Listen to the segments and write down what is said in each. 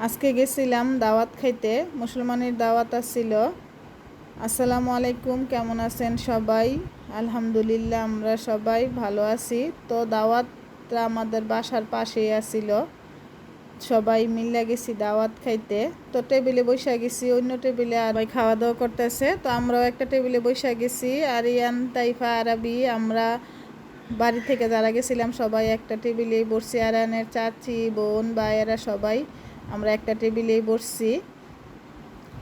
আজকে গেছিলাম দাওয়াত খাইতে, মুসলমানের দাওয়াত আসছিল। আসসালামু আলাইকুম, কেমন আছেন সবাই? আলহামদুলিল্লাহ, আমরা সবাই ভালো আছি। তো দাওয়াতটা আমাদের বাসার পাশেই আসছিল, সবাই মিলে গেছি দাওয়াত খাইতে। তো টেবিলে বসে গেছি, অন্য টেবিলে আর ভাই খাওয়া দাওয়া করতেছে। তো আমরাও একটা টেবিলে বসে গেছি, আরিয়ান, তাইফা, আরাবি, আমরা বাড়ি থেকে যারা গেছিলাম সবাই একটা টেবিলেই বসছি। আরিয়ানের চাচি, বোন, ভাইয়েরা সবাই আমরা একটা টেবিলেই বসছি।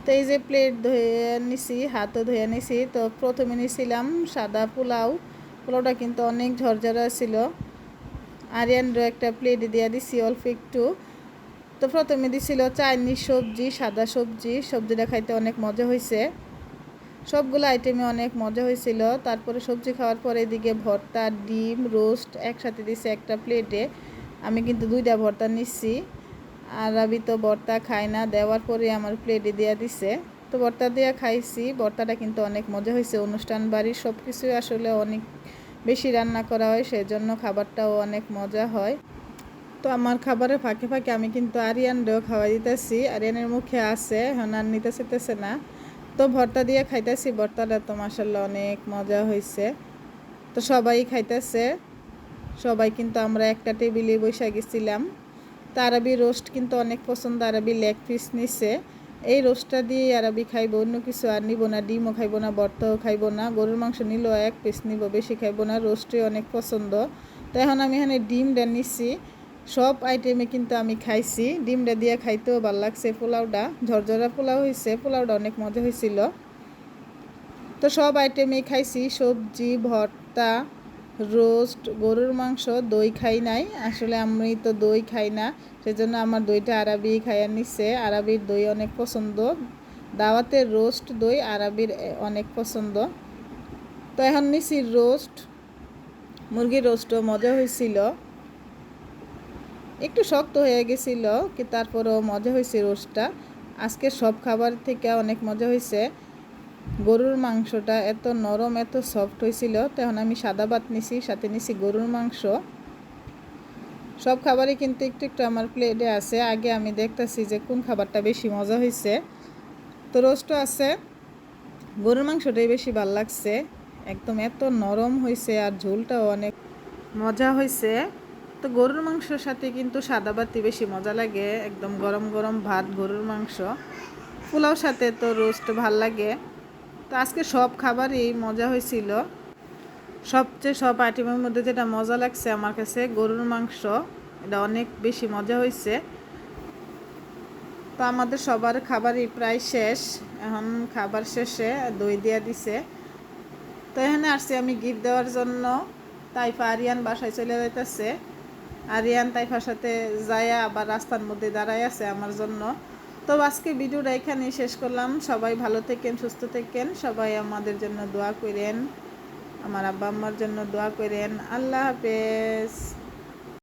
তো এই যে প্লেট ধুয়ে নিছি, হাতও ধুয়ে নিছি। তো প্রথমে নিছিলাম সাদা পোলাওটা কিন্তু অনেক ঝরঝরা ছিল। আরিয়ানরও একটা প্লেট দিয়ে দিছি অল্প একটু। তো প্রথমে দিছিল চাইনিজ সবজি, সাদা সবজিটা খাইতে অনেক মজা হয়েছে। সবগুলো আইটেমে অনেক মজা হয়েছিল। তারপরে সবজি খাওয়ার পরে এদিকে ভর্তা, ডিম, রোস্ট একসাথে দিছে একটা প্লেটে। আমি কিন্তু 2টা ভর্তা নিচ্ছি, আর আবি তো ভর্তা খায় না, দেওয়ার পরে আমার প্লেটে দেওয়া দিছে। তো ভর্তা দিয়ে খাইছি। ভর্তাটা কিন্তু অনেক মজা হয়েছে। অনুষ্ঠান বাড়ির সব কিছুই আসলে অনেক বেশি রান্না করা হয়, সেজন্য খাবারটাও অনেক মজা হয়। তো আমার খাবারের ফাঁকে ফাঁকে আমি কিন্তু আরিয়ানরেও খাওয়া দিতেছি। আরিয়ানের মুখে আছে, এখন আর নিতে চেতেছে না। তো ভর্তা দিয়ে খাইতেছি। ভর্তাটা তো মাশাল্লাহ অনেক মজা হয়েছে। তো সবাই খাইতেছে, সবাই কিন্তু আমরা একটা টেবিলে বসে গেছিলাম। তো আরবি রোস্ট কিন্তু অনেক পছন্দ, আরবি লেগ পিস নিছে। এই রোস্টটা দিয়ে আরবি খাইব, অন্য কিছু আর নিব না। ডিমও খাইব না, ভর্তাও খাইব না। গরুর মাংস নিলেও 1 পিস নিব, বেশি খাইব না। রোস্টই অনেক পছন্দ। তো এখন আমি এখানে ডিমটা নিচ্ছি। সব আইটেমে কিন্তু আমি খাইছি, ডিমটা দিয়ে খাইতেও ভালো লাগছে। পোলাওটা ঝরঝরা পোলাও হয়েছে, পোলাওটা অনেক মজা হয়েছিল। তো সব আইটেমেই খাইছি, সবজি, ভর্তা, রোস্ট, গরুর মাংস। দই খাই নাই, আসলে আমি তো দই খাই না, সেজন্য আমার দইটা আরবি খাইয়া নিচ্ছে। আরবির দই অনেক পছন্দ, দাওয়াতের রোস্ট দই আরবির অনেক পছন্দ। তো এখন নিছি রোস্ট, মুরগির রোস্টও মজা হয়েছিল। একটু শক্ত হয়ে গেছিল, কি তারপরেও মজা হয়েছে রোস্টটা। আজকে সব খাবার থেকে অনেক মজা হয়েছে। গরুর মাংসটা এত নরম, এত সফট হয়েছিল। তখন আমি সাদা ভাত নিছি, সাথে নিছি গরুর মাংস। সব খাবারই কিন্তু একটু একটু আমার প্লেটে আছে। আগে আমি দেখতেছি যে কোন খাবারটা বেশি মজা হয়েছে। তো রোস্টও আছে, গরুর মাংসটাই বেশি ভাল লাগছে। একদম এত নরম হয়েছে, আর ঝোলটাও অনেক মজা হয়েছে। তো গরুর মাংসর সাথে কিন্তু সাদা ভাতই বেশি মজা লাগে, একদম গরম গরম ভাত, গরুর মাংস। পোলাওর সাথে তো রোস্ট ভাল লাগে। তো আজকে সব খাবারই মজা হয়েছিল। সব আইটেমের মধ্যে যেটা মজা লাগছে আমার কাছে গরুর মাংস, এটা অনেক বেশি মজা হয়েছে। তো আমাদের সবার খাবারই প্রায় শেষ। এখন খাবার শেষে দই দিয়া দিছে। তো এখানে আসছি আমি গিফট দেওয়ার জন্য। তাইফা আরিয়ান বাসায় চলে যাইতেছে। আরিয়ান তাইফার সাথে যায়া আবার রাস্তার মধ্যে দাঁড়ায় আছে আমার জন্য। তো আজকে ভিডিওটা এখানেই শেষ করলাম। সবাই ভালো থাকেন, সুস্থ থাকেন, সবাই আমাদের জন্য দোয়া করেন, আমার আব্বা আম্মার জন্য দোয়া করেন। আল্লাহ হাফেজ।